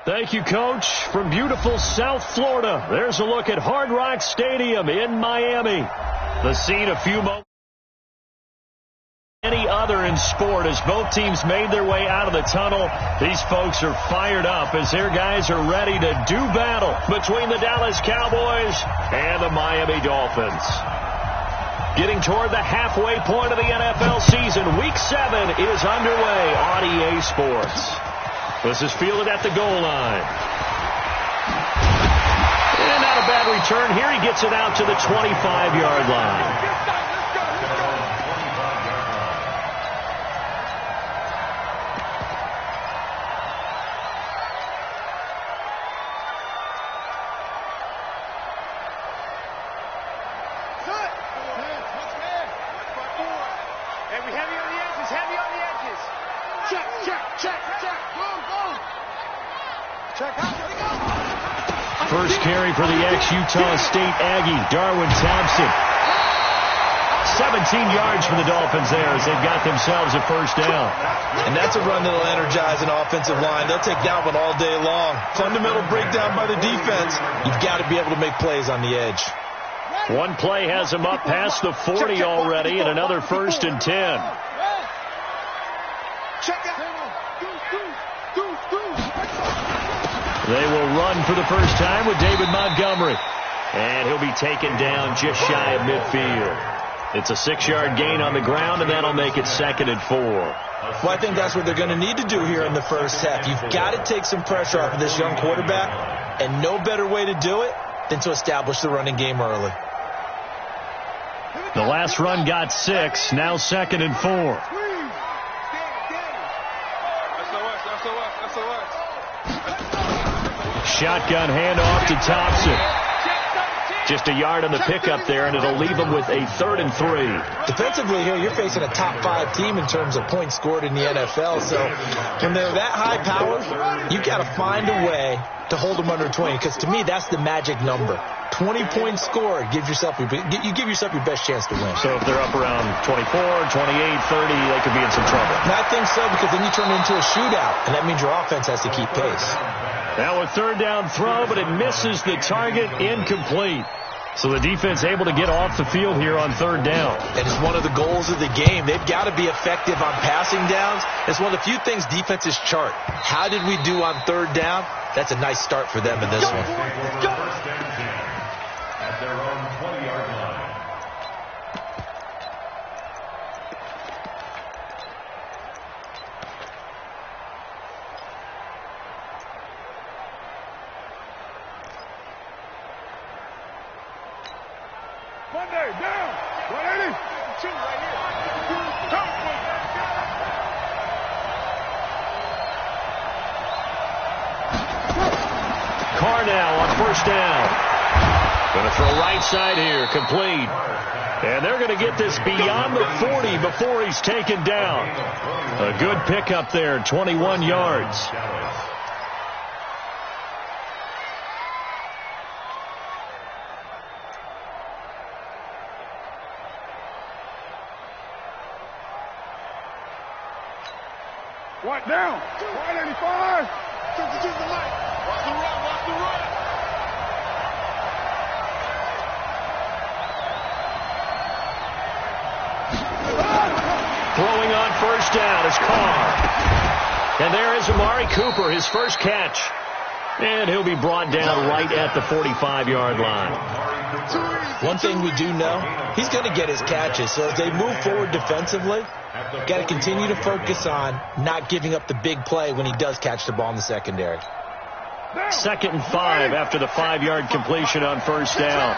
Thank you, Coach. From beautiful South Florida, there's a look at Hard Rock Stadium in Miami. The scene a few moments any other in sport as both teams made their way out of the tunnel. These folks are fired up as their guys are ready to do battle between the Dallas Cowboys and the Miami Dolphins. Getting toward the halfway point of the NFL season, Week 7 is underway on EA Sports. This is fielded at the goal line. And not a bad return here. He gets it out to the 25-yard line. First carry for the ex-Utah State Aggie, Darwin Thompson. 17 yards for the Dolphins there as they've got themselves a first down. And that's a run that'll energize an offensive line. They'll take that one all day long. Fundamental breakdown by the defense. You've got to be able to make plays on the edge. One play has him up past the 40 already, and another 1st and 10. They will run for the first time with David Montgomery. And he'll be taken down just shy of midfield. It's a 6-yard gain on the ground, and that'll make it 2nd and 4. Well, I think that's what they're going to need to do here in the first half. You've got to take some pressure off of this young quarterback, and no better way to do it than to establish the running game early. The last run got 6, now 2nd and 4. Shotgun handoff to Thompson. Just a yard on the pickup there, and it'll leave them with a 3rd and 3. Defensively here, you're facing a top 5 team in terms of points scored in the NFL. So when they're that high powered, you've got to find a way to hold them under 20, because to me, that's the magic number. 20 points scored, you give yourself your best chance to win. So if they're up around 24, 28, 30, they could be in some trouble. And I think so, because then you turn it into a shootout, and that means your offense has to keep pace. Now a 3rd down throw, but it misses the target, incomplete. So the defense able to get off the field here on 3rd down. And it's one of the goals of the game. They've got to be effective on passing downs. It's one of the few things defenses chart. How did we do on 3rd down? That's a nice start for them in this one. At their own 20-yard line. Monday, down. 180. Two right here. Carr now on 1st down. Going to throw right side here, complete. And they're going to get this beyond the 40 before he's taken down. A good pickup there, 21 yards. What down? 185. Watch the run, watch the run. Throwing on 1st down is Carr. And there is Amari Cooper, his first catch. And he'll be brought down right at the 45-yard line. One thing we do know, he's going to get his catches. So as they move forward defensively, got to continue to focus on not giving up the big play when he does catch the ball in the secondary. 2nd and 5 after the 5-yard completion on 1st down.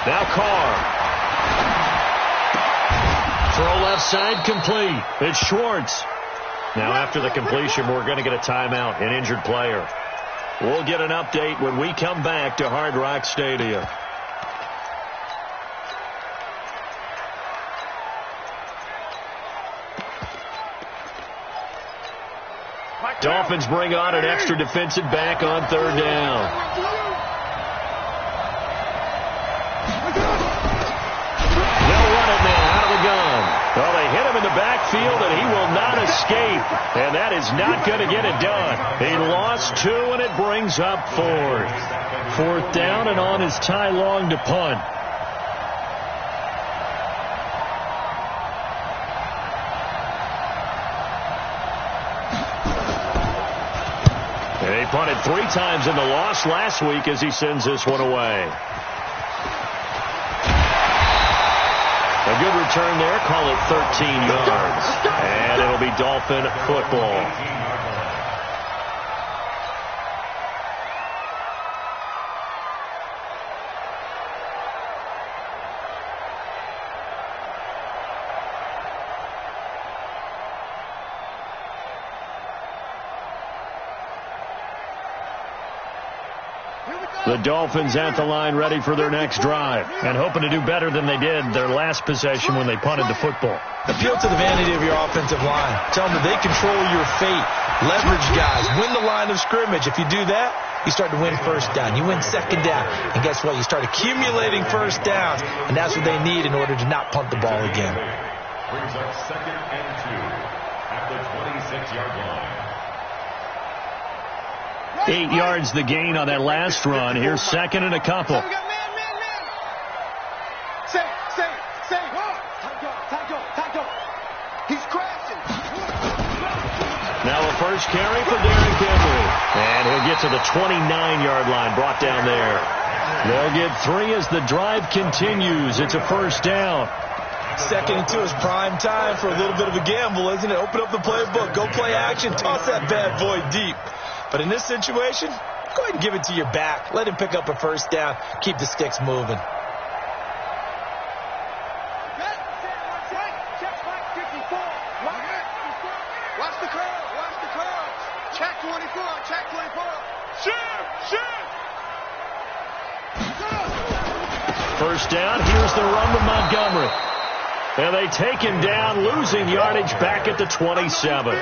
Now Carr. Throw left side complete. It's Schwartz. Now after the completion, we're going to get a timeout, an injured player. We'll get an update when we come back to Hard Rock Stadium. Dolphins bring on an extra defensive back on 3rd down. gun. Well, they hit him in the backfield, and he will not escape. And that is not going to get it done. He lost 2, and it brings up 4th. 4th down, and on is Ty Long to punt. He punted 3 times in the loss last week as he sends this one away. A good return there. Call it 13 yards. And it'll be Dolphin football. The Dolphins at the line ready for their next drive and hoping to do better than they did their last possession when they punted the football. Appeal to the vanity of your offensive line. Tell them that they control your fate. Leverage guys. Win the line of scrimmage. If you do that, you start to win first down. You win second down. And guess what? You start accumulating first downs. And that's what they need in order to not punt the ball again. Brings up 2nd and 2 at the 26-yard line. 8 yards the gain on that last run. Here's 2nd and a couple. He's crashing. Now a first carry for Derrick Henry. And he'll get to the 29-yard line, brought down there. They'll get 3 as the drive continues. It's a first down. 2nd and 2 is prime time for a little bit of a gamble, isn't it? Open up the playbook. Go play action. Toss that bad boy deep. But in this situation, go ahead and give it to your back. Let him pick up a first down. Keep the sticks moving. Watch the curl. Watch the curl. Check 24. Check 24. Shoot. First down. Here's the run with Montgomery. And they take him down, losing yardage back at the 27.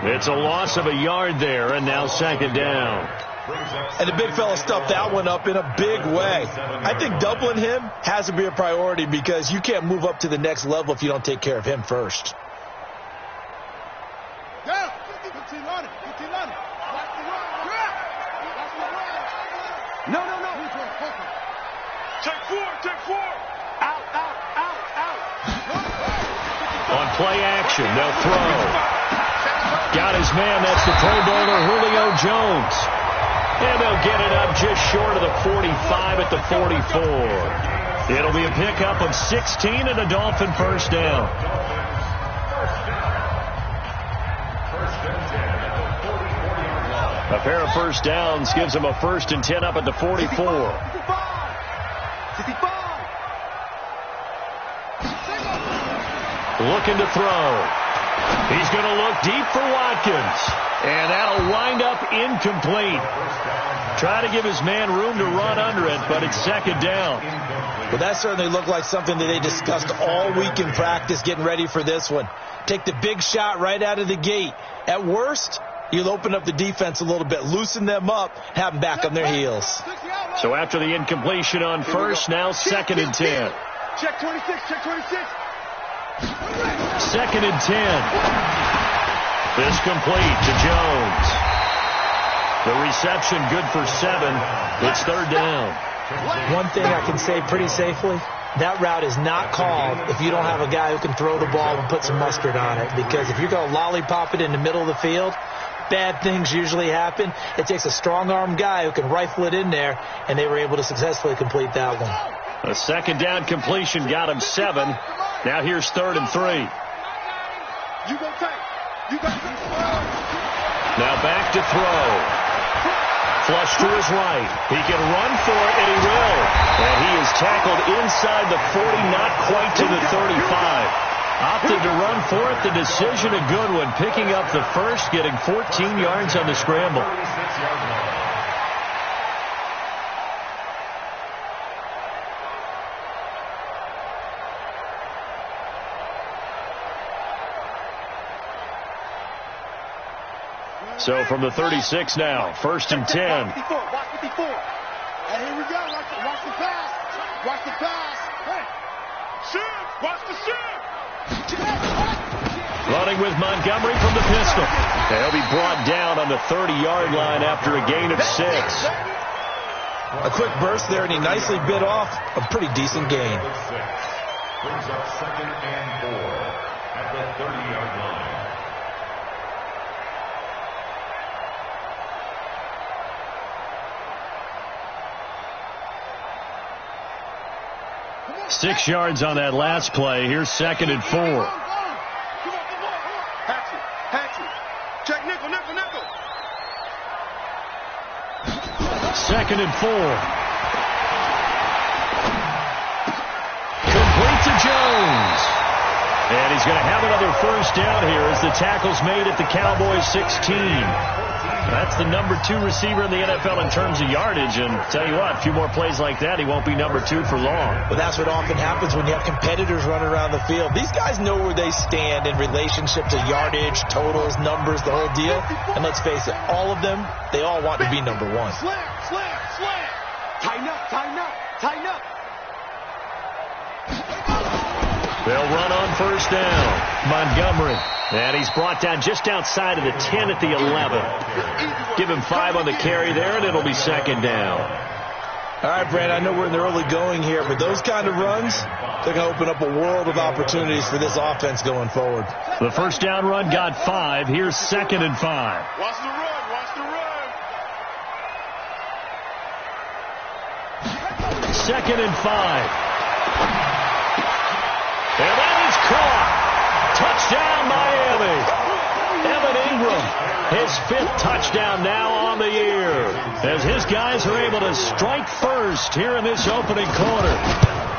It's a loss of a yard there, and now 2nd down. And the big fella stuffed that one up in a big way. I think doubling him has to be a priority because you can't move up to the next level if you don't take care of him first. Down. 15 on it. 15 on it. Watch the run. No. Take 4. Out. On play action, they'll throw. Got his man, that's the Pro Bowler Julio Jones. And they'll get it up just short of the 45 at the 44. It'll be a pickup of 16 and a Dolphin first down. A pair of first downs gives them a 1st and 10 up at the 44. Looking to throw. He's going to look deep for Watkins. And that'll wind up incomplete. Try to give his man room to run under it, but it's 2nd down. Well, that certainly looked like something that they discussed all week in practice getting ready for this one. Take the big shot right out of the gate. At worst, you'll open up the defense a little bit, loosen them up, have them back on their heels. So after the incompletion on first, now 2nd and 10. Check 26. 2nd and 10. This complete to Jones. The reception good for 7. It's 3rd down. One thing I can say pretty safely, that route is not called if you don't have a guy who can throw the ball and put some mustard on it. Because if you're going to lollipop it in the middle of the field, bad things usually happen. It takes a strong-arm guy who can rifle it in there, and they were able to successfully complete that one. A 2nd down completion got him 7. Now here's 3rd and 3. Now back to throw. Flush to his right. He can run for it, and he will. And he is tackled inside the 40, not quite to the 35. Opted to run for it. The decision a good one. Picking up the first, getting 14 yards on the scramble. So from the 36 now, 1st and 10. Watch 54. And here we go. Watch the pass. Watch the pass. Hey. Shoot. Watch the shoot. Running with Montgomery from the pistol. He'll be brought down on the 30-yard line after a gain of 6. A quick burst there, and he nicely bit off a pretty decent gain. Brings up 2nd and 4 at the 30-yard line. Come on. 6 yards on that last play. Here's 2nd and 4. Check nickel, nickel, nickel. 2nd and 4. Complete to Jones. And he's going to have another first down here as the tackle's made at the Cowboys 16. That's the number 2 receiver in the NFL in terms of yardage. And tell you what, a few more plays like that, he won't be number 2 for long. But that's what often happens when you have competitors running around the field. These guys know where they stand in relationship to yardage, totals, numbers, the whole deal. And let's face it, all of them, they all want to be number 1. Slam, slam, slam. Tighten up, tighten up, tighten up. They'll run on first down. Montgomery. And he's brought down just outside of the 10 at the 11. Give him 5 on the carry there, and it'll be 2nd down. All right, Brad, I know we're in the early going here, but those kind of runs, they're going to open up a world of opportunities for this offense going forward. The first down run got 5. Here's 2nd and 5. Watch the run, watch the run. 2nd and 5. And that is caught. Touchdown, Miami. Evan Ingram, his 5th touchdown now on the year, as his guys are able to strike first here in this opening quarter.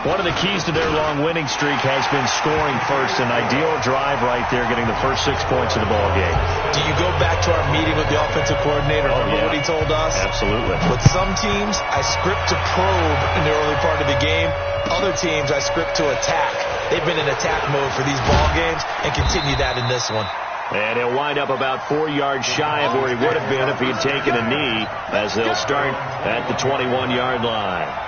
One of the keys to their long winning streak has been scoring first. An ideal drive right there, getting the first 6 points of the ball game. Do you go back to our meeting with the offensive coordinator? Remember what he told us? Absolutely. With some teams, I script to probe in the early part of the game. Other teams, I script to attack. They've been in attack mode for these ball games and continue that in this one. And he'll wind up about 4 yards shy of where he would have been if he had taken a knee, as they'll start at the 21-yard line.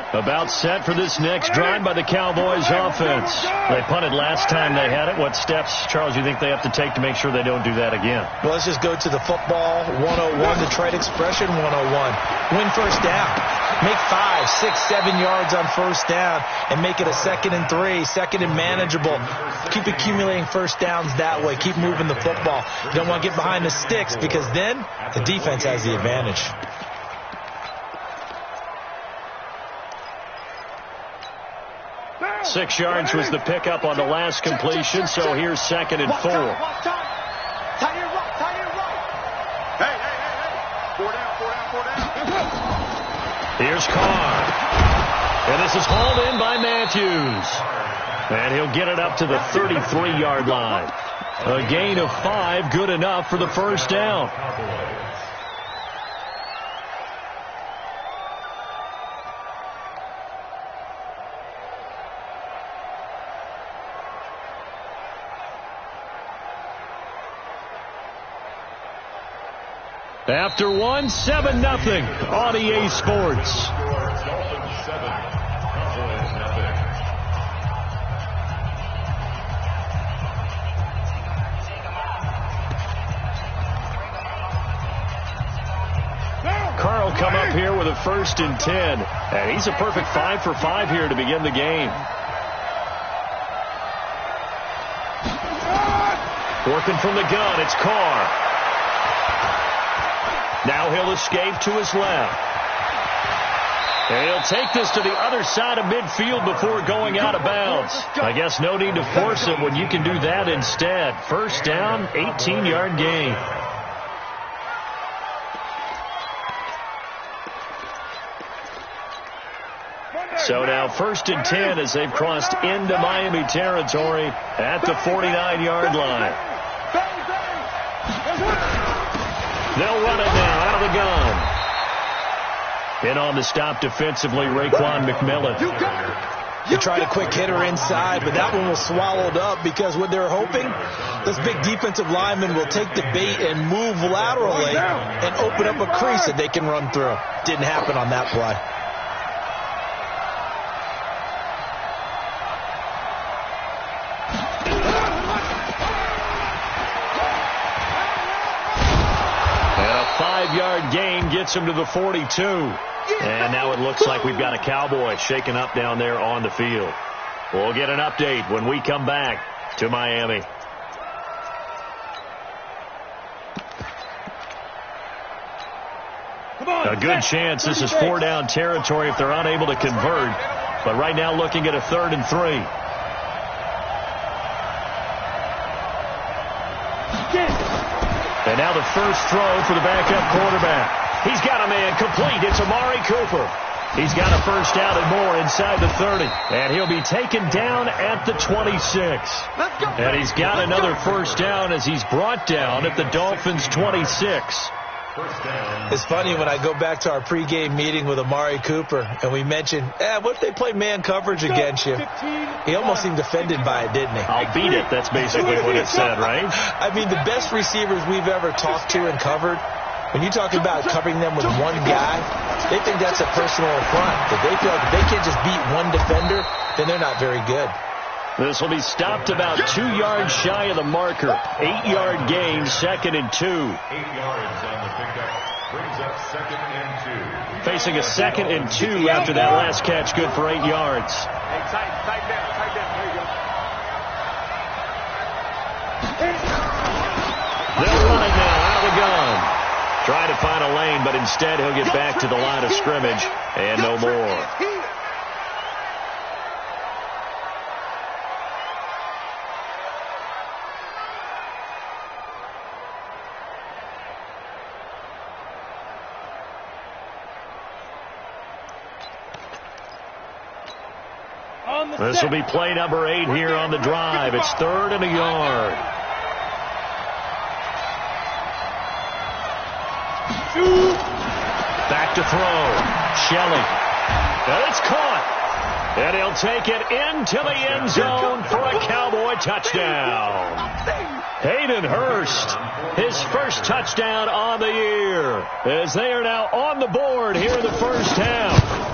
About set for this next drive by the Cowboys offense. They punted last time they had it. What steps, Charles, you think they have to take to make sure they don't do that again? Well, let's just go to the football 101, Detroit expression 101. Win first down. Make 5, 6, 7 yards on first down and make it a 2nd and 3, 2nd and manageable. Keep accumulating first downs that way. Keep moving the football. You don't want to get behind the sticks because then the defense has the advantage. Six yards was the pickup on the last completion, so here's 2nd and 4. Hey. 4 down. Here's Carr. And this is hauled in by Matthews. And he'll get it up to the 33-yard line. A gain of 5, good enough for the first down. After 1, 7-0 on EA Sports. Carl come up here with a 1st and 10. And he's a perfect 5 for 5 here to begin the game. Working from the gun, it's Carr. Now he'll escape to his left. And he'll take this to the other side of midfield before going out of bounds. I guess no need to force it when you can do that instead. First down, 18-yard gain. So now 1st and 10 as they've crossed into Miami territory at the 49-yard line. They'll run it now out of the gun. In on the stop defensively, Raekwon McMillan. They tried a quick hitter inside, but that one was swallowed up because what they were hoping, this big defensive lineman will take the bait and move laterally and open up a crease that they can run through. Didn't happen on that play. And a 5-yard gain gets him to the 42. And now it looks like we've got a Cowboy shaken up down there on the field. We'll get an update when we come back to Miami. A good chance this is 4-down territory if they're unable to convert. But right now looking at a 3rd and 3. And now the first throw for the backup quarterback. He's got a man complete. It's Amari Cooper. He's got a first down and more inside the 30. And he'll be taken down at the 26. And he's got another first down as he's brought down at the Dolphins' 26. It's funny when I go back to our pregame meeting with Amari Cooper and we mentioned, what if they play man coverage against you? He almost seemed offended by it, didn't he? I'll beat it. That's basically what it said, right? I mean, the best receivers we've ever talked to and covered, when you talk about covering them with one guy, they think that's a personal affront. That they feel like if they can't just beat one defender, then they're not very good. This will be stopped about 2 yards shy of the marker. 8-yard gain, 2nd and 2. 8 yards on the pickup. Brings up 2nd and 2. Facing a 2nd and 2 after that last catch, good for 8 yards. Hey, tight down. There you go. They'll run it now out of the gun. Trying to find a lane, but instead he'll get back to the line of scrimmage and no more. This will be play number 8 here on the drive. It's 3rd and a yard. Back to throw. Shelley. And it's caught. And he'll take it into the end zone for a Cowboy touchdown. Hayden Hurst, his first touchdown on the year, as they are now on the board here in the first half.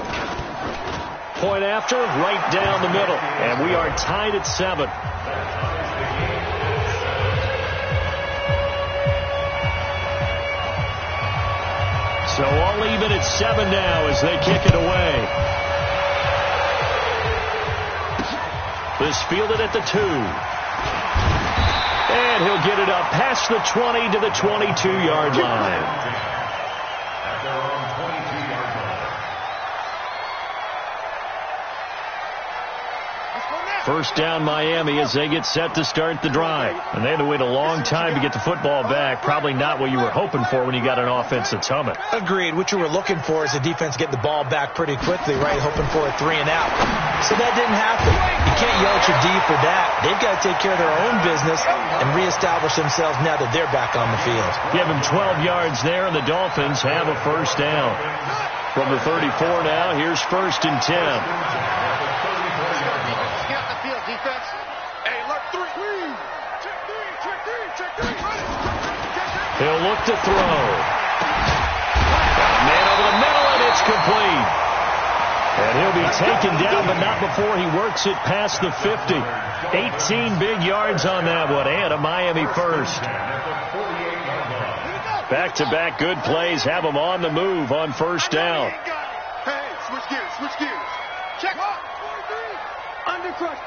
Point after, right down the middle. And we are tied at 7. So all even at 7 now as they kick it away. This fielded at the 2. And he'll get it up past the 20 to the 22-yard line. At their own 22-yard line. First down Miami as they get set to start the drive. And they had to wait a long time to get the football back. Probably not what you were hoping for when you got an offense that's humming. Agreed. What you were looking for is the defense get the ball back pretty quickly, right? Hoping for a 3 and out. So that didn't happen. You can't yell at your D for that. They've got to take care of their own business and reestablish themselves now that they're back on the field. Give them 12 yards there, and the Dolphins have a first down. From the 34 now, here's 1st and 10. Defense. Hey, look, 3. Check 3. He'll look to throw. Got a man over the middle, and it's complete. And he'll be taken down, but not before he works it past the 50. 18 big yards on that one, and a Miami first. Back-to-back good plays have them on the move on first down. Hey, switch gears. Check. Undercrush.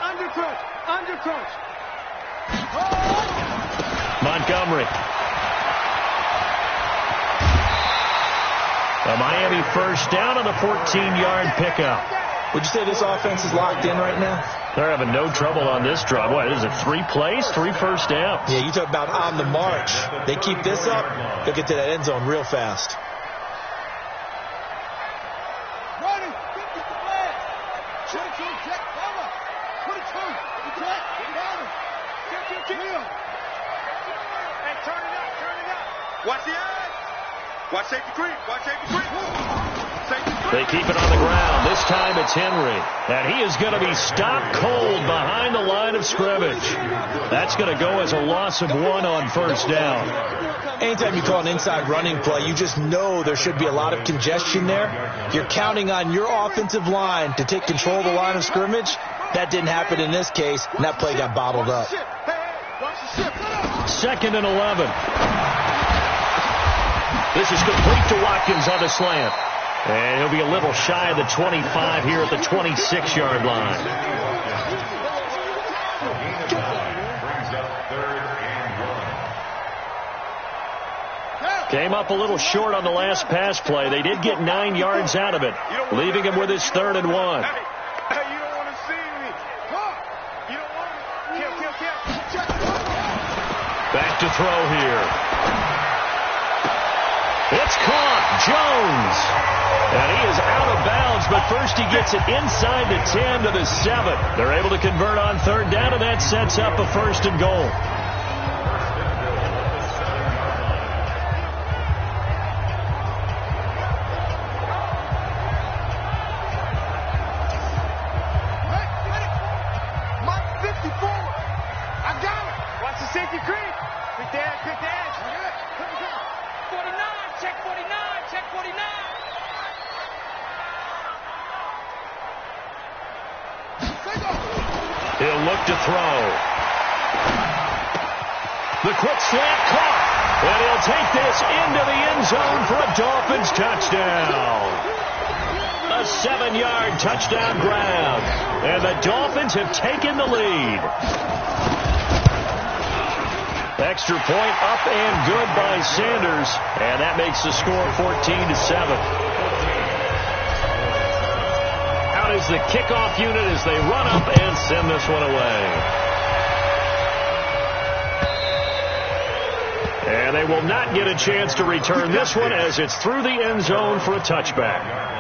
Montgomery. A Miami first down on the 14-yard pickup. Would you say this offense is locked in right now? They're having no trouble on this drive. What is it, 3 plays, 3 first downs? Yeah, you talk about on the march. They keep this up, they'll get to that end zone real fast. Watch the edge. Watch safety creep. They keep it on the ground. This time it's Henry. And he is going to be stopped cold behind the line of scrimmage. That's going to go as a loss of 1 on first down. Anytime you call an inside running play, you just know there should be a lot of congestion there. You're counting on your offensive line to take control of the line of scrimmage. That didn't happen in this case, and that play got bottled up. 2nd and 11. This is complete to Watkins on the slant. And he'll be a little shy of the 25 here at the 26-yard line. Came up a little short on the last pass play. They did get 9 yards out of it, leaving him with his 3rd and 1. You don't want to see me. You don't want to. Back to throw here. It's caught. Jones. And he is out of bounds, but first he gets it inside the 10 to the 7. They're able to convert on 3rd down, and that sets up a 1st and goal. He'll look to throw. The quick slant caught. And he'll take this into the end zone for a Dolphins touchdown. A 7-yard touchdown grab. And the Dolphins have taken the lead. Extra point up and good by Sanders. And that makes the score 14-7. Is the kickoff unit as they run up and send this one away. And they will not get a chance to return this one as it's through the end zone for a touchback.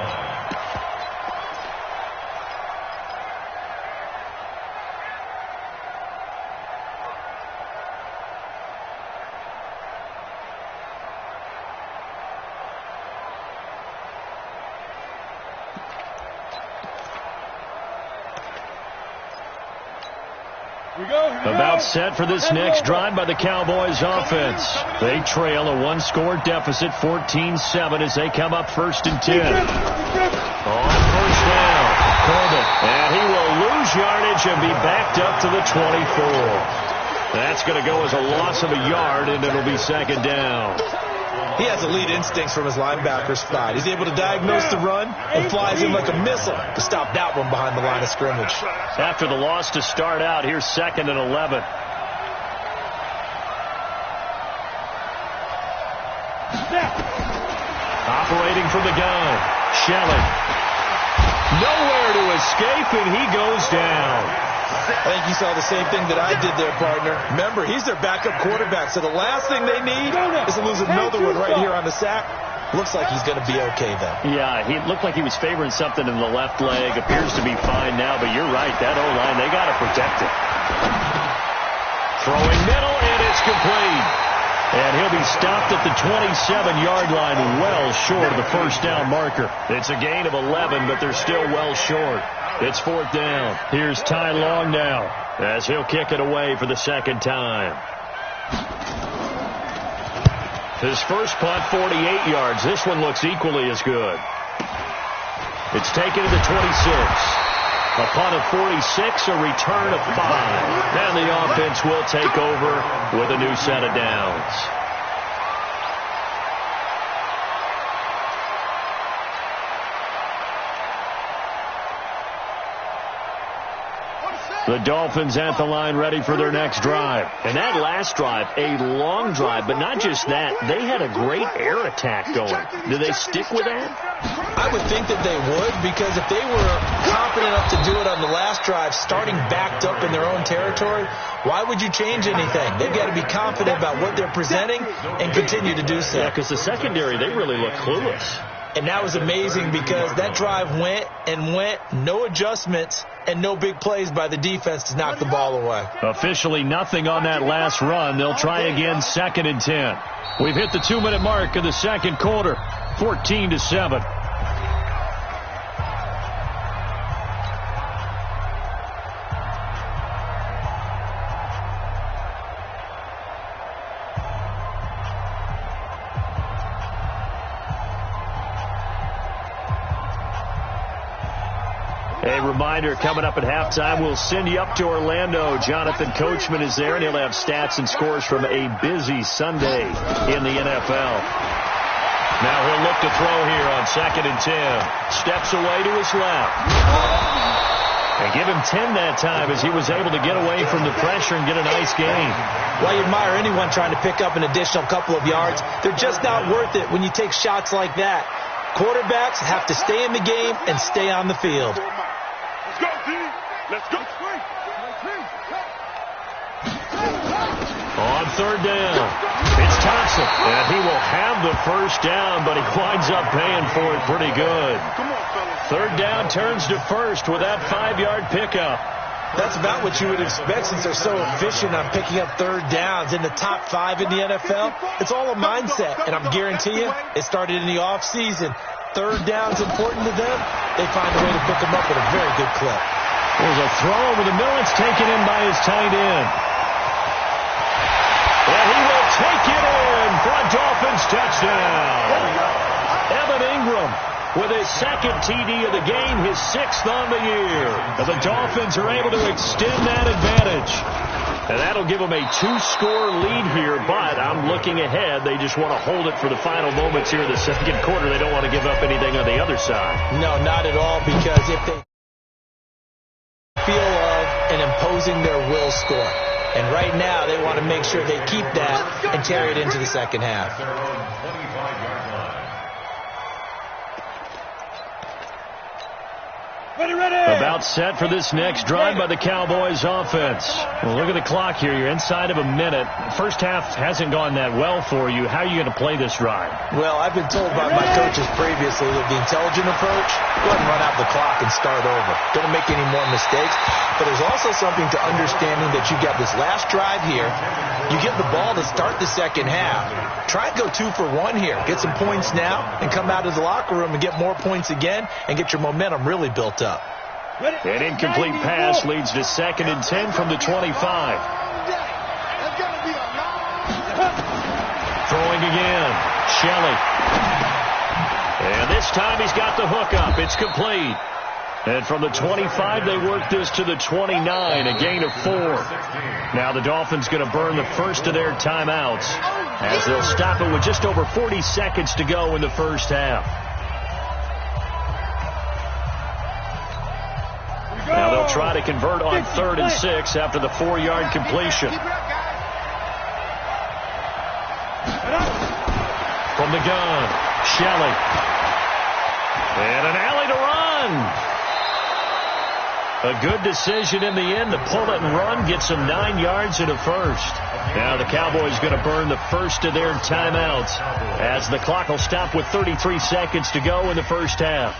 About set for this next drive by the Cowboys offense. They trail a 1-score deficit, 14-7, as they come up 1st and 10. On 1st down, Corbin. And he will lose yardage and be backed up to the 24. That's going to go as a loss of a yard, and it'll be 2nd down. He has elite instincts from his linebacker spot. He's able to diagnose the run and flies in like a missile to stop that one behind the line of scrimmage. After the loss to start out, here's 2nd and 11. Operating from the gun, Shelley. Nowhere to escape, and he goes down. I think you saw the same thing that I did there, partner. Remember, he's their backup quarterback, so the last thing they need is to lose another one right here on the sack. Looks like he's going to be okay, though. Yeah, he looked like he was favoring something in the left leg. Appears to be fine now, but you're right. That O-line, they got to protect it. Throwing middle, and it's complete. And he'll be stopped at the 27-yard line, well short of the 1st down marker. It's a gain of 11, but they're still well short. It's 4th down. Here's Ty Long now as he'll kick it away for the 2nd time. His first punt, 48 yards. This one looks equally as good. It's taken to the 26. A punt of 46, a return of 5. And the offense will take over with a new set of downs. The Dolphins at the line ready for their next drive. And that last drive, a long drive, but not just that. They had a great air attack going. Do they stick with that? I would think that they would, because if they were confident enough to do it on the last drive, starting backed up in their own territory, why would you change anything? They've got to be confident about what they're presenting and continue to do so. Yeah, because the secondary, they really look clueless. And that was amazing because that drive went and went, no adjustments, and no big plays by the defense to knock the ball away. Officially nothing on that last run. They'll try again 2nd and 10. We've hit the 2-minute mark of the 2nd quarter, 14-7. A reminder, coming up at halftime, we'll send you up to Orlando. Jonathan Coachman is there, and he'll have stats and scores from a busy Sunday in the NFL. Now he'll look to throw here on 2nd and 10. Steps away to his left. And give him 10 that time as he was able to get away from the pressure and get a nice gain. Well, you admire anyone trying to pick up an additional couple of yards. They're just not worth it when you take shots like that. Quarterbacks have to stay in the game and stay on the field. Let's go, D. Let's go. On 3rd down, it's Thompson. And he will have the first down, but he winds up paying for it pretty good. Come on, fellas. 3rd down turns to 1st with that 5-yard pickup. That's about what you would expect since they're so efficient on picking up 3rd downs in the top 5 in the NFL. It's all a mindset, and I'm guarantee you it started in the offseason. 3rd down's important to them. They find a way to pick them up at a very good clip. There's a throw over the middle. It's taken in by his tight end. And he will take it in for a Dolphins touchdown. Evan Ingram with his 2nd TD of the game, his 6th on the year. And the Dolphins are able to extend that advantage. And that'll give them a 2-score lead here, but I'm looking ahead. They just want to hold it for the final moments here in the 2nd quarter. They don't want to give up anything on the other side. No, not at all, because if they feel of and imposing their will score. And right now, they want to make sure they keep that and carry it into the 2nd half. About set for this next drive by the Cowboys offense. Well, look at the clock here. You're inside of a minute. First half hasn't gone that well for you. How are you going to play this drive? Well, I've been told by my coaches previously that the intelligent approach, go ahead and run out the clock and start over. Don't make any more mistakes. But there's also something to understanding that you got this last drive here. You get the ball to start the 2nd half. Try and go 2 for 1 here. Get some points now and come out of the locker room and get more points again and get your momentum really built up. An incomplete pass leads to 2nd and 10 from the 25. Throwing again. Shelley. And this time he's got the hook up. It's complete. And from the 25, they work this to the 29, a gain of 4. Now the Dolphins going to burn the first of their timeouts as they'll stop it with just over 40 seconds to go in the first half. Now they'll try to convert on 3rd and 6 after the 4-yard completion. From the gun, Shelley. And an alley to run. A good decision in the end to pull it and run, gets them 9 yards and a first. Now the Cowboys going to burn the first of their timeouts as the clock will stop with 33 seconds to go in the first half.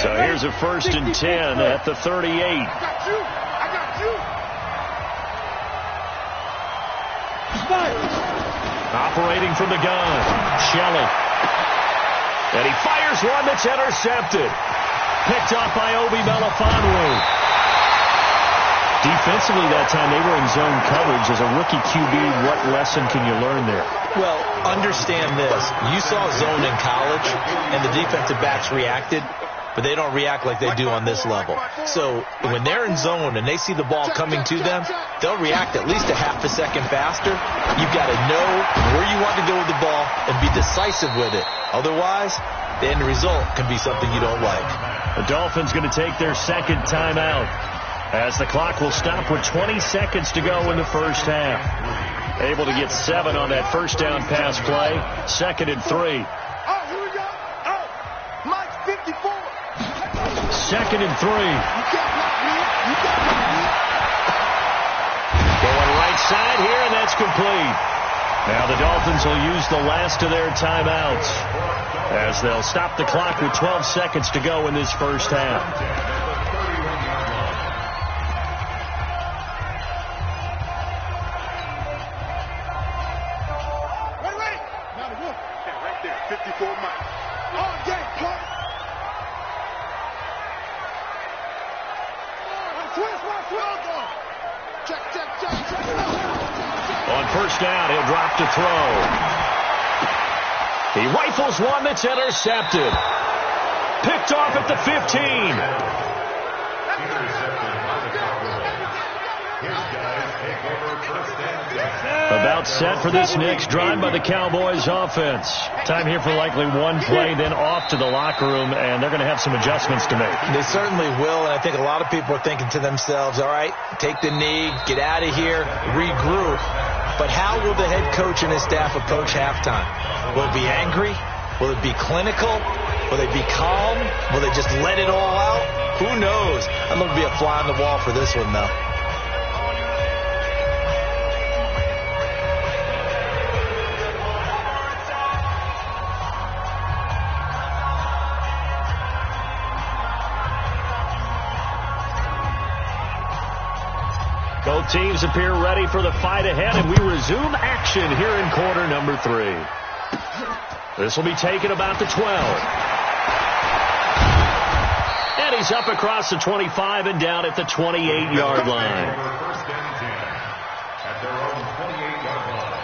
So here's a 1st and 10 at the 38. I got you. Operating from the gun, Shelley. And he fires one that's intercepted. Picked off by Obi Melifonwu. Defensively that time, they were in zone coverage. As a rookie QB, what lesson can you learn there? Well, understand this. You saw zone in college, and the defensive backs reacted, but they don't react like they do on this level. So when they're in zone and they see the ball coming to them, they'll react at least a half a second faster. You've got to know where you want to go with the ball and be decisive with it. Otherwise, the end result can be something you don't like. The Dolphins going to take their 2nd timeout as the clock will stop with 20 seconds to go in the first half. Able to get 7 on that first down pass play. 2nd and 3. Oh, here we go. Oh, Mike's 54. 2nd and 3. You can't block me. Going right side here, and that's complete. Now the Dolphins will use the last of their timeouts as they'll stop the clock with 12 seconds to go in this first half. Ready. Now the wolf. Yeah, right there. 54 Mike. Oh, yeah, play. Twist. Check. On first down, he'll drop to throw. He rifles one that's intercepted. Picked picked off at the 15. About set for this next drive by the Cowboys offense. Time here for likely one play, then off to the locker room, and they're going to have some adjustments to make. They certainly will, and I think a lot of people are thinking to themselves, all right, take the knee, get out of here, regroup. But how will the head coach and his staff approach halftime? Will it be angry? Will it be clinical? Will they be calm? Will they just let it all out? Who knows? I'm going to be a fly on the wall for this one, though. Both teams appear ready for the fight ahead, and we resume action here in quarter number 3. This will be taken about the 12. And he's up across the 25 and down at the 28-yard line. First and 10 at their own 28-yard line.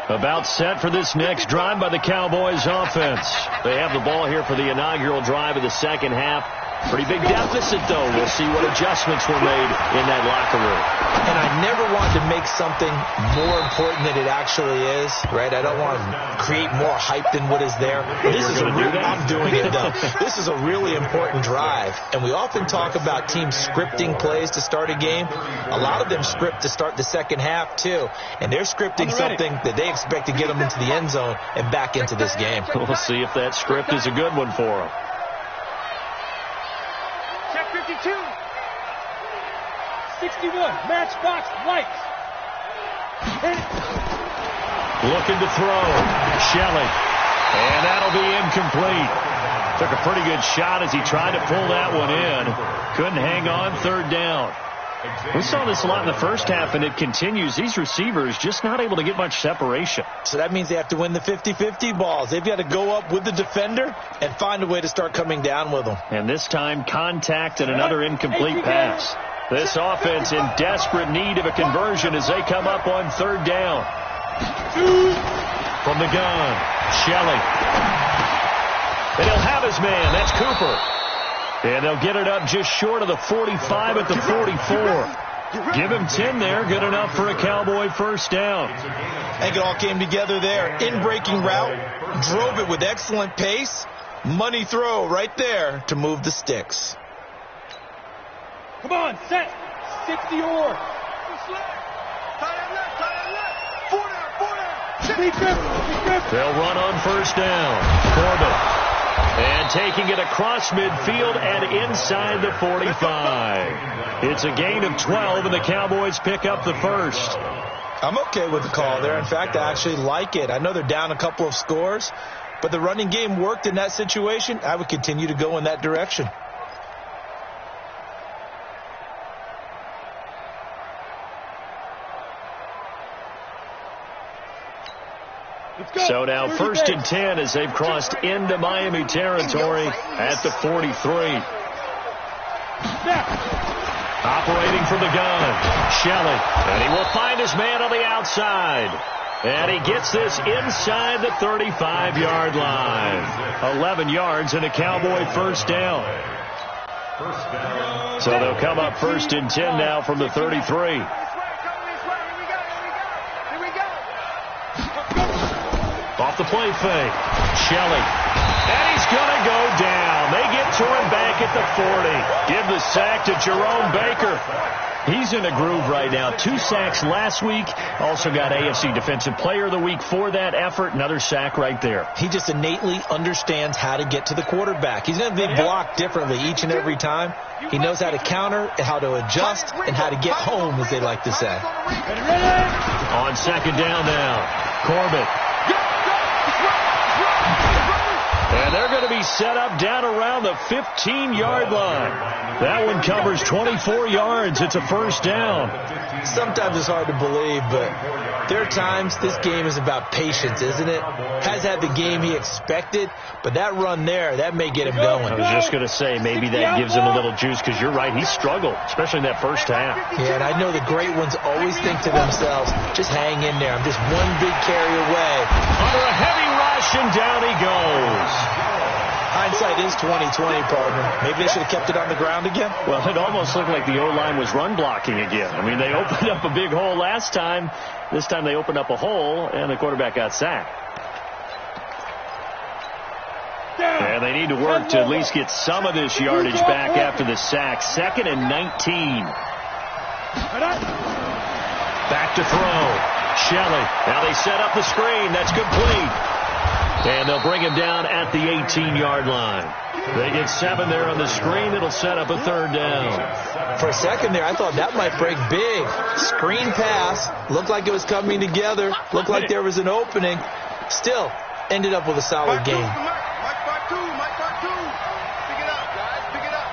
About set for this next drive by the Cowboys offense. They have the ball here for the inaugural drive of the second half. Pretty big deficit, though. We'll see what adjustments were made in that locker room. And I never want to make something more important than it actually is, right? I don't want to create more hype than what is there. This is I'm doing it, though. This is a really important drive. And we often talk about teams scripting plays to start a game. A lot of them script to start the second half, too. And they're scripting something that they expect to get them into the end zone and back into this game. We'll see if that script is a good one for them. 52. 61. Matchbox lights. Looking to throw. Shelley. And that'll be incomplete. Took a pretty good shot as he tried to pull that one in. Couldn't hang on. Third down. We saw this a lot in the first half, and it continues. These receivers just not able to get much separation. So that means they have to win the 50-50 balls. They've got to go up with the defender and find a way to start coming down with them. And this time, contact and another incomplete pass. This offense in desperate need of a conversion as they come up on third down. From the gun, Shelley. And he'll have his man. That's Cooper. And they'll get it up just short of the 45 at the 44. Give him 10 there. Good enough for a Cowboy first down. I think it all came together there. In-breaking route. Drove it with excellent pace. Money throw right there to move the sticks. Come on, set. 60 or. They'll run on first down. Corbin. And taking it across midfield and inside the 45. It's a gain of 12, and the Cowboys pick up the first. I'm okay with the call there. In fact, I actually like it. I know they're down a couple of scores, but the running game worked in that situation. I would continue to go in that direction. So now first and 10 as they've crossed into Miami territory at the 43. Operating from the gun, Shelley. And he will find his man on the outside. And he gets this inside the 35-yard line. 11 yards and a Cowboy first down. So they'll come up first and 10 now from the 33. Off the play fake. Shelley. And he's going to go down. They get to him back at the 40. Give the sack to Jerome Baker. He's in a groove right now. 2 sacks last week. Also got AFC Defensive Player of the Week for that effort. Another sack right there. He just innately understands how to get to the quarterback. He's going to be blocked differently each and every time. He knows how to counter, how to adjust, and how to get home, as they like to say. On second down now, Corbett. And they're going to be set up down around the 15-yard line. That one covers 24 yards. It's a first down. Sometimes it's hard to believe, but there are times this game is about patience, isn't it? Has had the game he expected, but that run there, that may get him going. I was just going to say, maybe that gives him a little juice, because you're right, he struggled, especially in that first half. Yeah, and I know the great ones always think to themselves, just hang in there. I'm just one big carry away. Under a heavy rush, and down he goes. Hindsight is 20/20, partner. Maybe they should have kept it on the ground again. Well, it almost looked like the O-line was run blocking again. I mean, they opened up a big hole last time. This time they opened up a hole, and the quarterback got sacked. And they need to work to at least get some of this yardage back after the sack. 2nd and 19. Back to throw. Shelley. Now they set up the screen. That's complete. And they'll bring him down at the 18-yard line. They get 7 there on the screen. It'll set up a third down. For a second there, I thought that might break big. Screen pass. Looked like it was coming together. Looked like there was an opening. Still, ended up with a solid game. Mike part two. Pick it up, guys. Pick it up.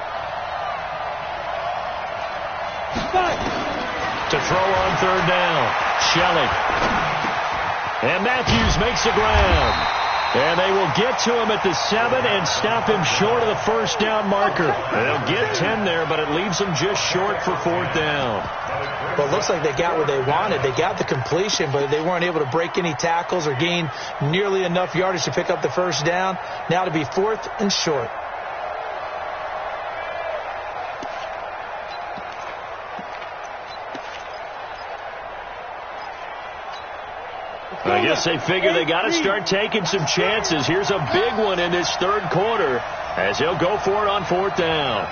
To throw on third down. Shelley. And Matthews makes the ground. And they will get to him at the 7 and stop him short of the first down marker. They'll get 10 there, but it leaves them just short for 4th down. Well, it looks like they got what they wanted. They got the completion, but they weren't able to break any tackles or gain nearly enough yardage to pick up the first down. Now to be 4th and short. I guess they figure they got to start taking some chances. Here's a big one in this third quarter as he'll go for it on 4th down.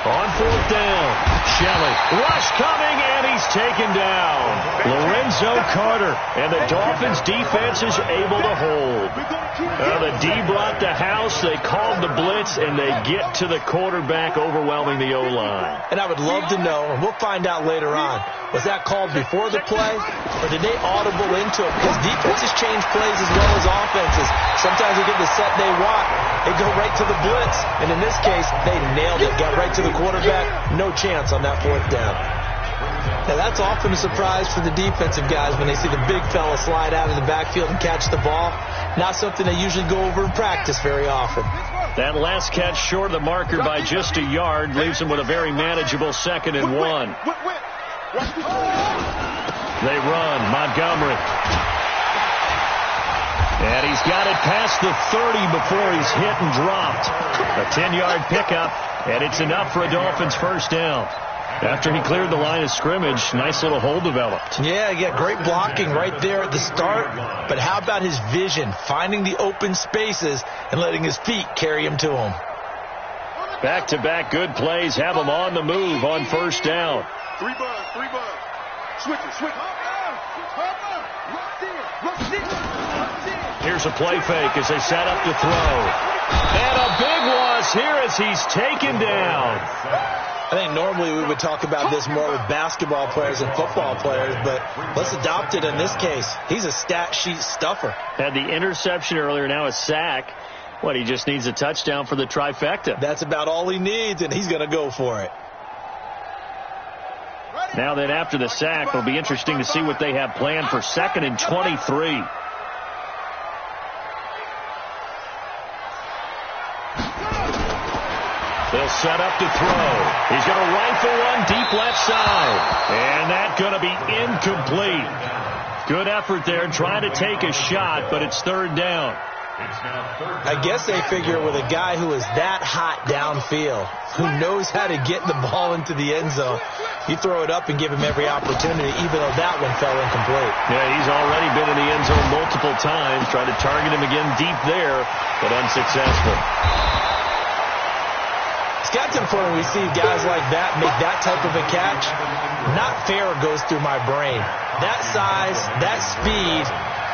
On 4th down, Shelley. Rush coming, and he's taken down. Lorenzo Carter, and the Dolphins' defense is able to hold. The D brought the house. They called the blitz, and they get to the quarterback, overwhelming the O-line. And I would love to know, and we'll find out later on, was that called before the play, or did they audible into it? Because defenses change plays as well as offenses. Sometimes they get the set they want. They go right to the blitz, and in this case, they nailed it. Got right to the quarterback. No chance on that 4th down. Now, that's often a surprise for the defensive guys when they see the big fella slide out of the backfield and catch the ball. Not something they usually go over in practice very often. That last catch short of the marker by just a yard leaves them with a very manageable 2nd and 1. They run. Montgomery. And he's got it past the 30 before he's hit and dropped. A 10-yard pickup, and it's enough for a Dolphins first down. After he cleared the line of scrimmage, nice little hole developed. Yeah, great blocking right there at the start. But how about his vision, finding the open spaces and letting his feet carry him to him? Back-to-back good plays have him on the move on first down. 3 bud. Switch it. Here's a play fake as they set up to throw. And a big loss here as he's taken down. I think normally we would talk about this more with basketball players and football players, but let's adopt it in this case. He's a stat sheet stuffer. Had the interception earlier, now a sack. He just needs a touchdown for the trifecta. That's about all he needs, and he's going to go for it. Now then, after the sack, it'll be interesting to see what they have planned for 2nd and 23. They'll set up to throw. He's going to rifle one deep left side. And that's going to be incomplete. Good effort there trying to take a shot, but it's 3rd down. I guess they figure with a guy who is that hot downfield, who knows how to get the ball into the end zone, you throw it up and give him every opportunity, even though that one fell incomplete. Yeah, he's already been in the end zone multiple times, tried to target him again deep there, but unsuccessful. It's got to the point when we see guys like that make that type of a catch, not fair goes through my brain. That size, that speed,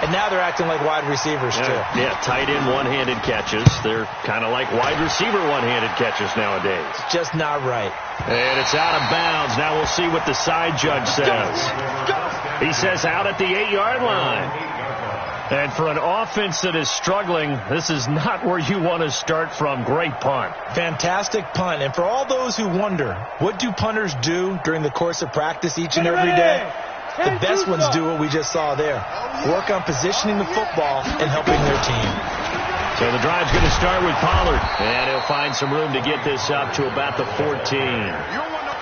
And now they're acting like wide receivers, too. Yeah, tight end one-handed catches. They're kind of like wide receiver one-handed catches nowadays. Just not right. And it's out of bounds. Now we'll see what the side judge says. He says out at the 8-yard line. And for an offense that is struggling, this is not where you want to start from. Great punt. Fantastic punt. And for all those who wonder, what do punters do during the course of practice each and every day? The best ones do what we just saw there. Work on positioning the football and helping their team. So the drive's going to start with Pollard. And he'll find some room to get this up to about the 14.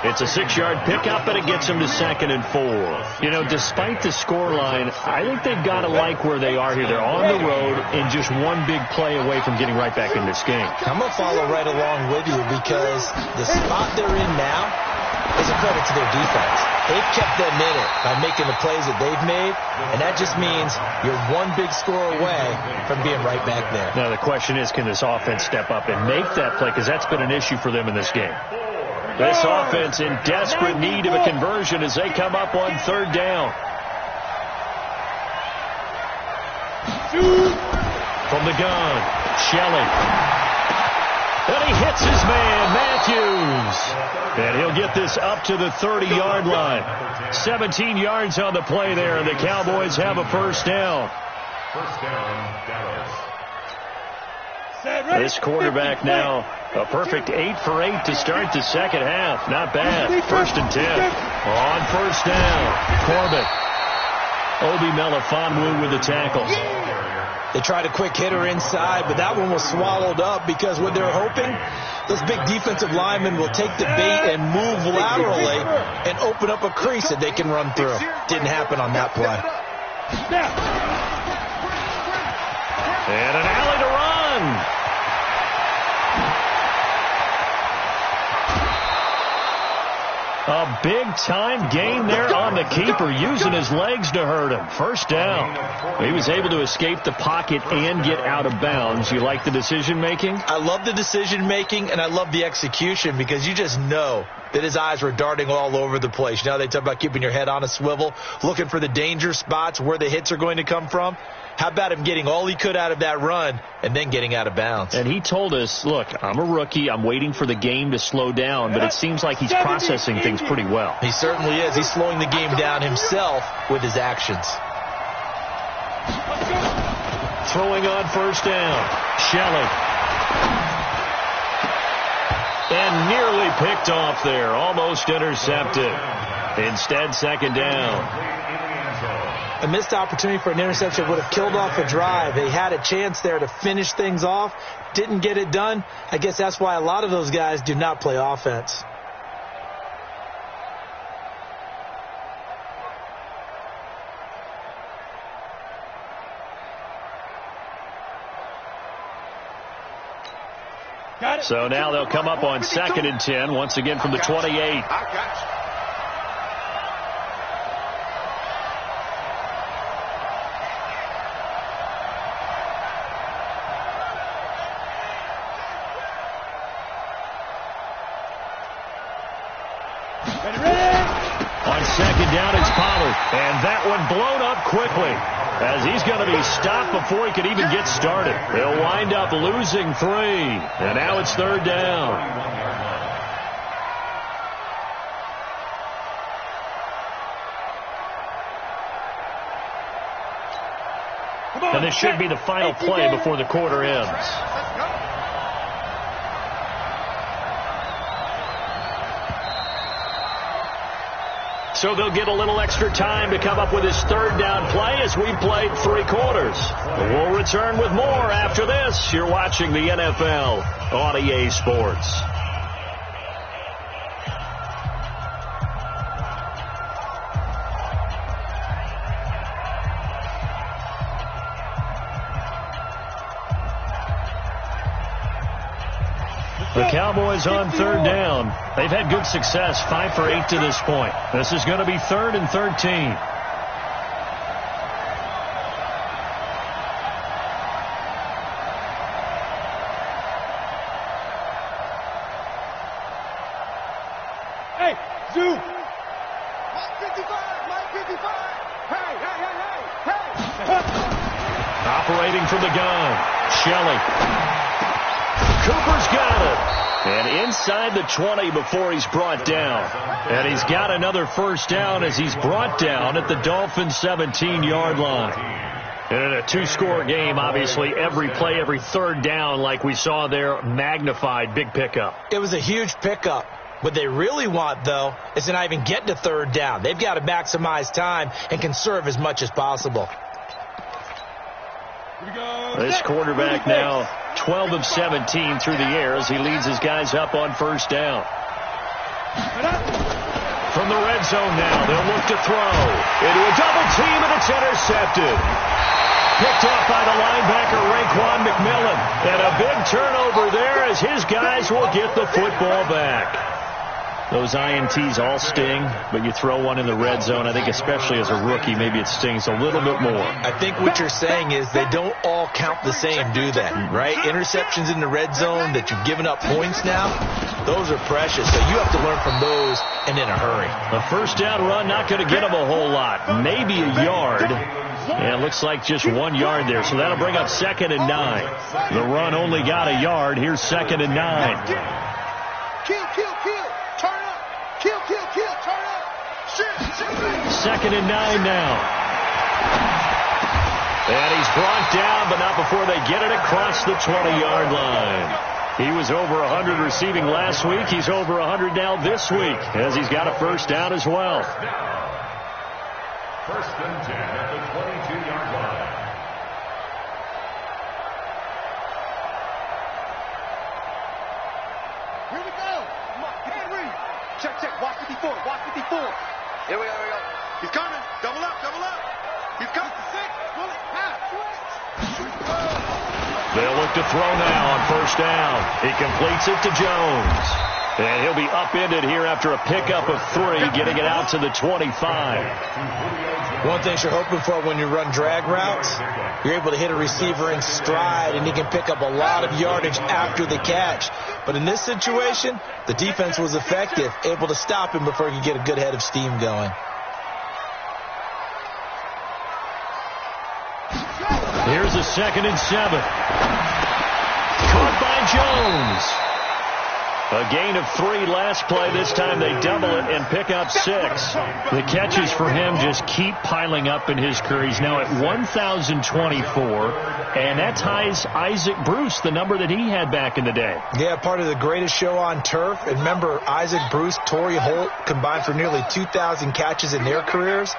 It's a 6-yard pickup, and it gets them to 2nd and 4. You know, despite the scoreline, I think they've got to like where they are here. They're on the road and just one big play away from getting right back in this game. I'm going to follow right along with you because the spot they're in now is a credit to their defense. They've kept them in it by making the plays that they've made, and that just means you're one big score away from being right back there. Now, the question is, can this offense step up and make that play? Because that's been an issue for them in this game. This offense in desperate need of a conversion as they come up on 3rd down. From the gun, Shelley. And he hits his man, Matthews. And he'll get this up to the 30-yard line. 17 yards on the play there, and the Cowboys have a first down. First down, Dallas. This quarterback now, a perfect 8 for 8 to start the second half. Not bad. 1st and 10. On 1st down, Corbett. Obi Melifonwu with the tackle. They tried a quick hitter inside, but that one was swallowed up because what they're hoping, those big defensive linemen will take the bait and move laterally and open up a crease that they can run through. Didn't happen on that play. And an alley to run. A big-time gain there on the keeper, using his legs to hurt him. First down. He was able to escape the pocket and get out of bounds. You like the decision-making? I love the decision-making, and I love the execution because you just know that his eyes were darting all over the place. You know, they talk about keeping your head on a swivel, looking for the danger spots where the hits are going to come from. How about him getting all he could out of that run and then getting out of bounds? And he told us, look, I'm a rookie. I'm waiting for the game to slow down, but it seems like he's processing things pretty well. He certainly is. He's slowing the game down himself with his actions. Throwing on 1st down. Shelley. And nearly picked off there. Almost intercepted. Instead, 2nd down. A missed opportunity for an interception would have killed off a drive. They had a chance there to finish things off. Didn't get it done. I guess that's why a lot of those guys do not play offense. So now they'll come up on 2nd and 10, once again from the 28. On 2nd down, it's Pollard. And that one blown up quickly as he's going to be stopped before he can even get started. They'll wind up losing 3. And now it's 3rd down. And this should be the final play before the quarter ends. So they'll get a little extra time to come up with his 3rd down play as we've played 3 quarters. We'll return with more after this. You're watching the NFL on EA Sports. The Cowboys on 3rd down. They've had good success, 5 for 8 to this point. This is going to be 3rd and 13. Hey, Zoo! Mike 55, Mike 55. Operating from the gun, Shelley. Cooper's got it. And inside the 20 before he's brought down. And he's got another first down as he's brought down at the Dolphins' 17-yard line. And in a two-score game, obviously, every play, every third down, like we saw there, magnified, big pickup. It was a huge pickup. What they really want, though, is to not even get to third down. They've got to maximize time and conserve as much as possible. This quarterback now 12 of 17 through the air as he leads his guys up on first down. From the red zone now, they'll look to throw. Into a double team, and it's intercepted. Picked off by the linebacker, Raekwon McMillan. And a big turnover there as his guys will get the football back. Those INTs all sting, but you throw one in the red zone, I think especially as a rookie, maybe it stings a little bit more. I think what you're saying is they don't all count the same, do they? Right? Interceptions in the red zone that you've given up points now, those are precious. So you have to learn from those and in a hurry. A first down run, not going to get them a whole lot. Maybe a yard. And it looks like just 1 yard there. So that'll bring up 2nd and 9. The run only got a yard. Here's 2nd and 9. Kill. Turn up. Kill. Turn up. Shit. 2nd and 9 now. And he's brought down, but not before they get it across the 20-yard line. He was over 100 receiving last week. He's over 100 now this week as he's got a first down as well. First and 10 at the 22-yard line. Here we go. Come on, get read. Check. Watch 54. Here we go. He's coming. Double up. He's coming to 6. Pull it. They'll look to throw now on first down. He completes it to Jones. And he'll be upended here after a pickup of 3, getting it out to the 25. One thing you're hoping for when you run drag routes, you're able to hit a receiver in stride, and he can pick up a lot of yardage after the catch. But in this situation, the defense was effective, able to stop him before he could get a good head of steam going. Here's a 2nd and 7. Caught by Jones. A gain of 3 last play. This time they double it and pick up 6. The catches for him just keep piling up in his career. He's now at 1,024, and that ties Isaac Bruce, the number that he had back in the day. Yeah, part of the greatest show on turf. And remember, Isaac Bruce, Torrey Holt combined for nearly 2,000 catches in their careers.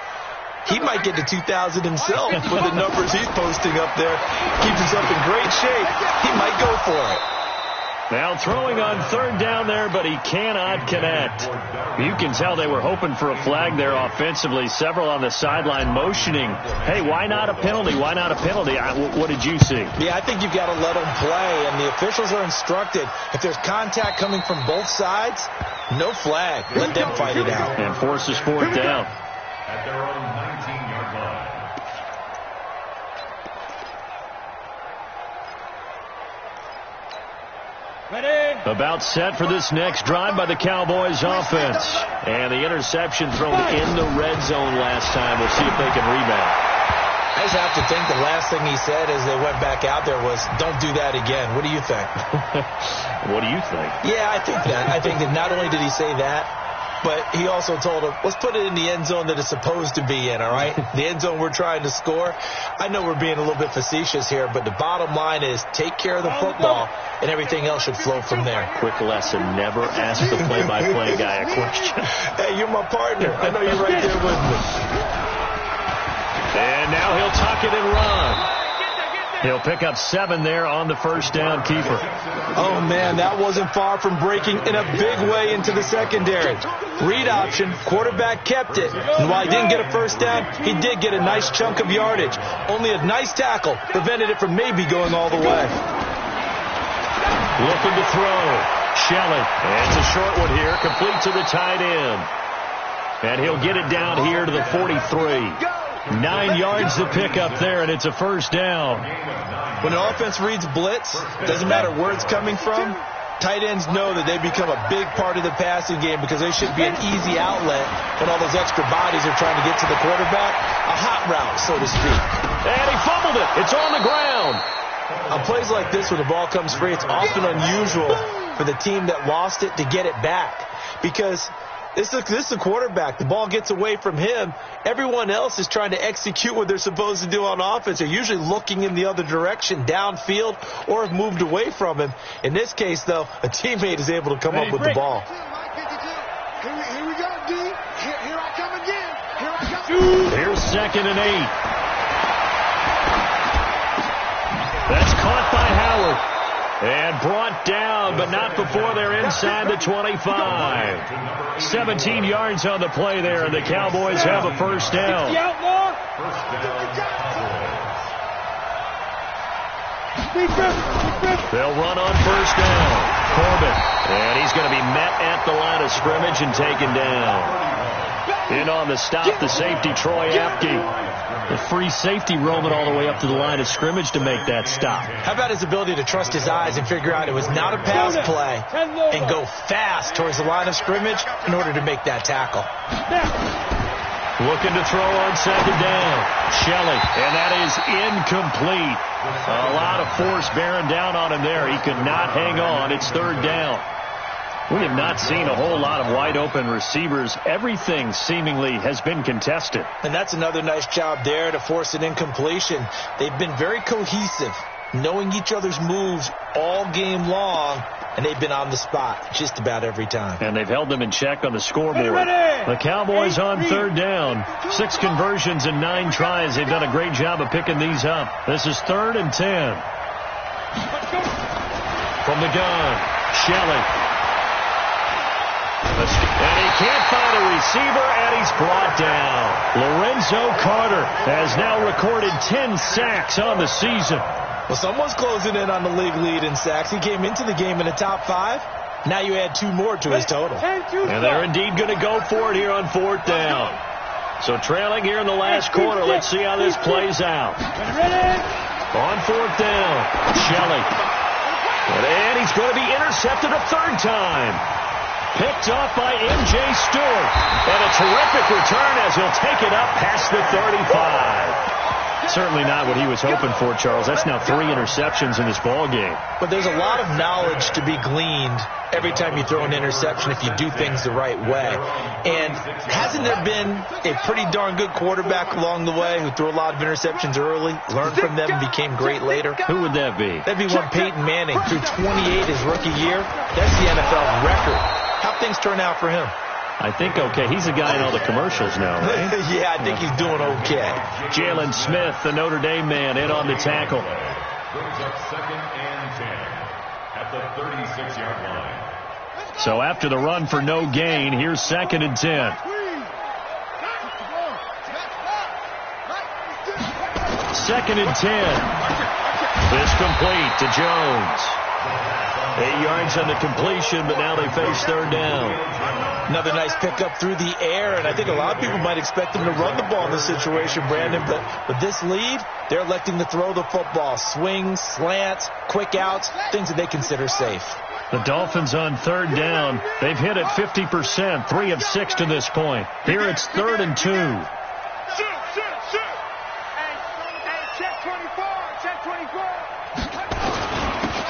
He might get to 2,000 himself with the numbers he's posting up there. Keeps himself in great shape. He might go for it. Now throwing on third down there, but he cannot connect. You can tell they were hoping for a flag there offensively. Several on the sideline motioning, hey, why not a penalty? Why not a penalty? What did you see? Yeah, I think you've got to let them play, and the officials are instructed. If there's contact coming from both sides, no flag. Let them fight it out. And forces fourth down. At their own 19-yard line. Ready? About set for this next drive by the Cowboys offense. And the interception thrown in the red zone last time. We'll see if they can rebound. I just have to think the last thing he said as they went back out there was, don't do that again. What do you think? What do you think? Yeah, I think that. I think that not only did he say that, but he also told him, let's put it in the end zone that it's supposed to be in, all right? The end zone we're trying to score. I know we're being a little bit facetious here, but the bottom line is take care of the football, and everything else should flow from there. Quick lesson, never ask the play-by-play guy a question. Hey, you're my partner. I know you're right there with me. And now he'll tuck it and run. He'll pick up 7 there on the first down keeper. Oh, man, that wasn't far from breaking in a big way into the secondary. Read option, quarterback kept it. And while he didn't get a first down, he did get a nice chunk of yardage. Only a nice tackle prevented it from maybe going all the way. Looking to throw. Shelley. And it's a short one here, complete to the tight end. And he'll get it down here to the 43. 9 yards to pick up there, and it's a first down. When an offense reads blitz, doesn't matter where it's coming from, Tight ends know that they become a big part of the passing game because they should be an easy outlet when all those extra bodies are trying to get to the quarterback. A hot route, so to speak. And he fumbled it. It's on the ground. On plays like this where the ball comes free, it's often unusual for the team that lost it to get it back because this is a quarterback. The ball gets away from him. Everyone else is trying to execute what they're supposed to do on offense. They're usually looking in the other direction, downfield, or have moved away from him. In this case, though, a teammate is able to come up with the ball. Here we go, D. Here I come again. Here I come. Here's 2nd and 8. That's caught by Howard. And brought down, but not before they're inside the 25. 17 yards on the play there, and the Cowboys have a first down. They'll run on first down. Corbin, and he's going to be met at the line of scrimmage and taken down. In on the stop, the safety, Troy Apke. The free safety roaming all the way up to the line of scrimmage to make that stop. How about his ability to trust his eyes and figure out it was not a pass play and go fast towards the line of scrimmage in order to make that tackle. Looking to throw on 2nd down. Shelley, and that is incomplete. A lot of force bearing down on him there. He could not hang on. It's 3rd down. We have not seen a whole lot of wide-open receivers. Everything seemingly has been contested. And that's another nice job there to force an incompletion. They've been very cohesive, knowing each other's moves all game long, and they've been on the spot just about every time. And they've held them in check on the scoreboard. The Cowboys on 3rd down. 6 conversions and 9 tries. They've done a great job of picking these up. This is 3rd and 10. From the gun, Shelley. And he can't find a receiver, and he's brought down. Lorenzo Carter has now recorded 10 sacks on the season. Well, someone's closing in on the league lead in sacks. He came into the game in the top 5. Now you add 2 more to his total. And they're indeed going to go for it here on 4th down. So trailing here in the last quarter. Let's see how this plays out. On 4th down, Shelley. And he's going to be intercepted a 3rd time. Picked off by M.J. Stewart. And a terrific return as he'll take it up past the 35. Certainly not what he was hoping for, Charles. That's now 3 interceptions in this ball game. But there's a lot of knowledge to be gleaned every time you throw an interception if you do things the right way. And hasn't there been a pretty darn good quarterback along the way who threw a lot of interceptions early, learned from them, and became great later? Who would that be? That'd be one Peyton Manning. Threw 28 his rookie year. That's the NFL record. How things turn out for him? I think okay. He's a guy in all the commercials now, right? Yeah, I think he's doing okay. Jalen Smith, the Notre Dame man, in on the tackle. Brings up 2nd and 10 at the 36-yard line. So after the run for no gain, here's 2nd and 10. 2nd and 10. This complete to Jones. 8 yards on the completion, but now they face 3rd down. Another nice pickup through the air, and I think a lot of people might expect them to run the ball in this situation, Brandon, but with this lead, they're electing to throw the football. Swings, slants, quick outs, things that they consider safe. The Dolphins on 3rd down. They've hit it 50%, 3 of 6 to this point. Here it's 3rd and 2.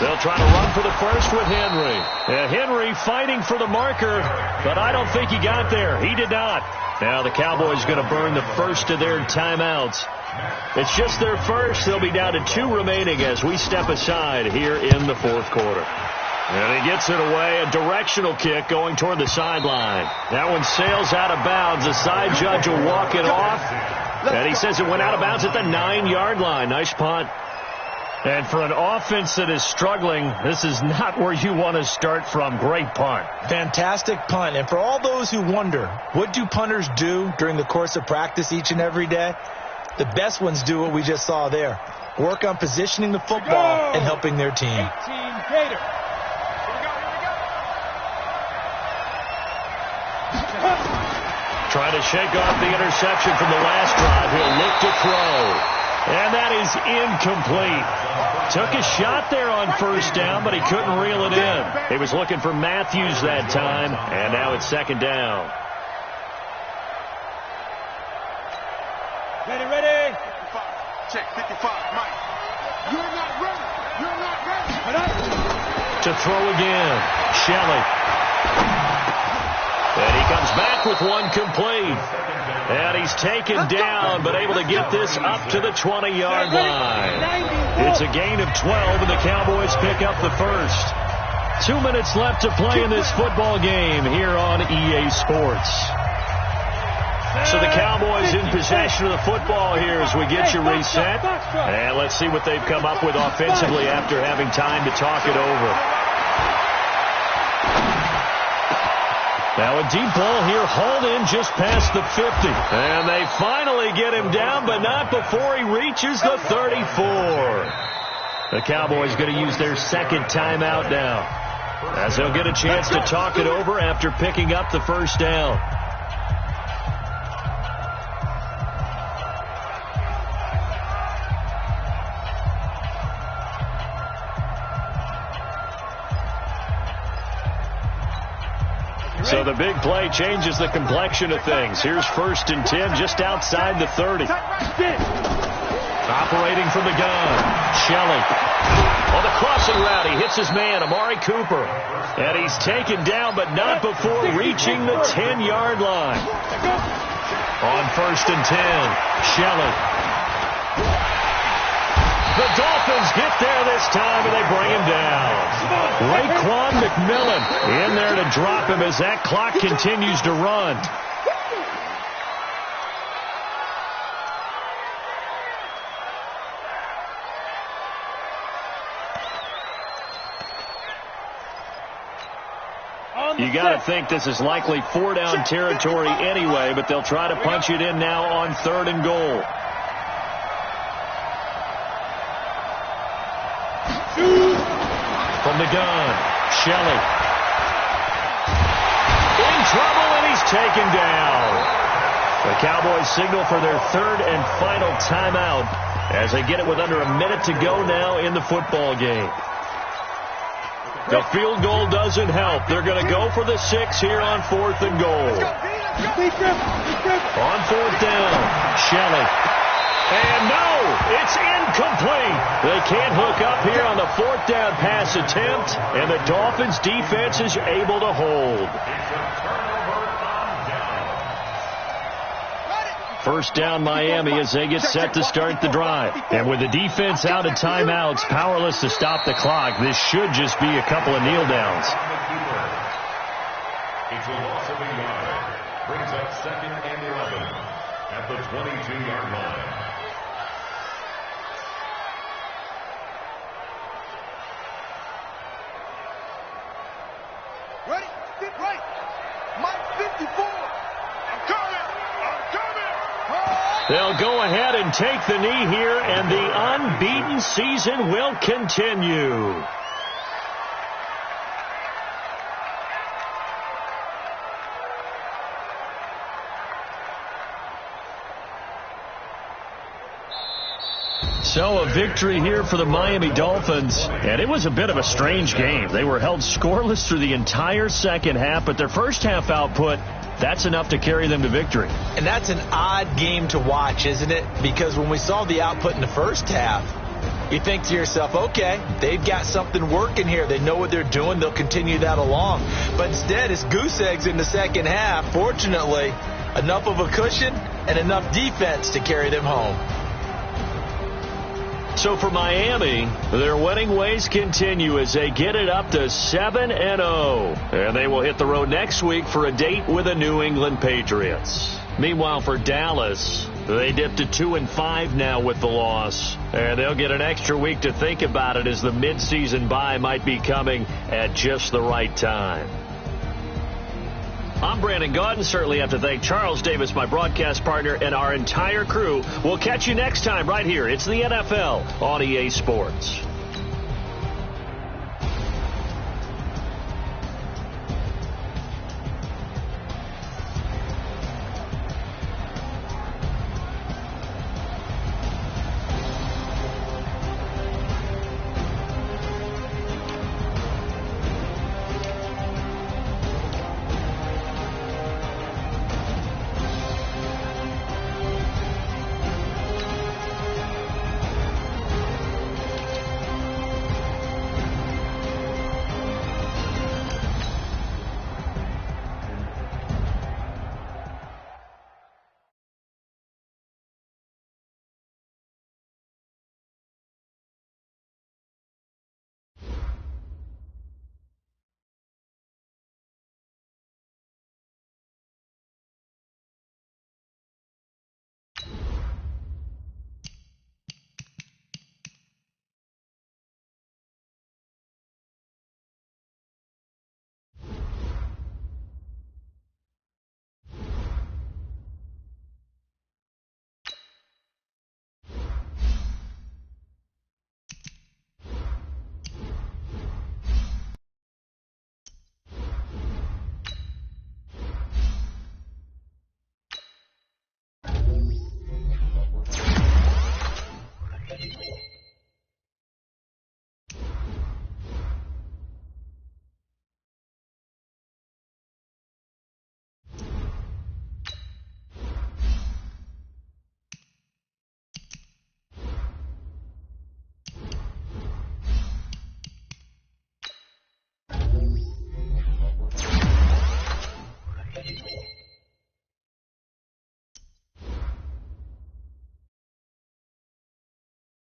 They'll try to run for the first with Henry. And Henry fighting for the marker, but I don't think he got there. He did not. Now the Cowboys going to burn the first of their timeouts. It's just their first. They'll be down to 2 remaining as we step aside here in the 4th quarter. And he gets it away. A directional kick going toward the sideline. That one sails out of bounds. The side judge will walk it off. And he says it went out of bounds at the 9-yard line. Nice punt. And for an offense that is struggling, this is not where you want to start from. Great punt. Fantastic punt. And for all those who wonder, what do punters do during the course of practice each and every day? The best ones do what we just saw there. Work on positioning the football and helping their team. Trying to shake off the interception from the last drive. He'll look to throw. And that is incomplete. Took a shot there on first down, but he couldn't reel it in. He was looking for Matthews that time, and now it's second down. Ready. Check 55, Mike. You're not ready. To throw again, Shelley. And he comes back with one complete. And he's taken down, but able to get this up to the 20-yard line. It's a gain of 12, and the Cowboys pick up the first. 2 minutes left to play in this football game here on EA Sports. So the Cowboys in possession of the football here as we get you reset. And let's see what they've come up with offensively after having time to talk it over. Now a deep ball here hauled in just past the 50. And they finally get him down, but not before he reaches the 34. The Cowboys going to use their second timeout now, as they'll get a chance to talk it over after picking up the first down. So the big play changes the complexion of things. Here's 1st and 10 just outside the 30. Operating from the gun, Shelley. On the crossing route, he hits his man, Amari Cooper. And he's taken down, but not before reaching the 10-yard line. On 1st and 10, Shelley. The Dolphins get there this time, and they bring him down. Raekwon McMillan in there to drop him as that clock continues to run. You got to think this is likely 4-down territory anyway, but they'll try to punch it in now on 3rd and goal. From the gun, Shelley. In trouble, and he's taken down. The Cowboys signal for their 3rd and final timeout as they get it with under a minute to go now in the football game. The field goal doesn't help. They're going to go for the 6 here on 4th and goal. On 4th down, Shelley. And no, it's incomplete. They can't hook up here on the 4th down pass attempt, and the Dolphins defense is able to hold. First down Miami as they get set to start the drive. And with the defense out of timeouts, powerless to stop the clock, this should just be a couple of kneel downs. It's a loss of a yard. Brings up 2nd and 11 at the 22-yard line. Ready? Get right. Mike 54. I'm coming. They'll go ahead and take the knee here, and the unbeaten season will continue. So a victory here for the Miami Dolphins, and it was a bit of a strange game. They were held scoreless through the entire second half, but their first half output, that's enough to carry them to victory. And that's an odd game to watch, isn't it? Because when we saw the output in the first half, you think to yourself, okay, they've got something working here. They know what they're doing. They'll continue that along. But instead, it's goose eggs in the second half. Fortunately, enough of a cushion and enough defense to carry them home. So for Miami, their winning ways continue as they get it up to 7-0. And they will hit the road next week for a date with the New England Patriots. Meanwhile, for Dallas, they dipped to 2-5 now with the loss. And they'll get an extra week to think about it as the midseason bye might be coming at just the right time. I'm Brandon Gaudin. Certainly have to thank Charles Davis, my broadcast partner, and our entire crew. We'll catch you next time right here. It's the NFL on EA Sports.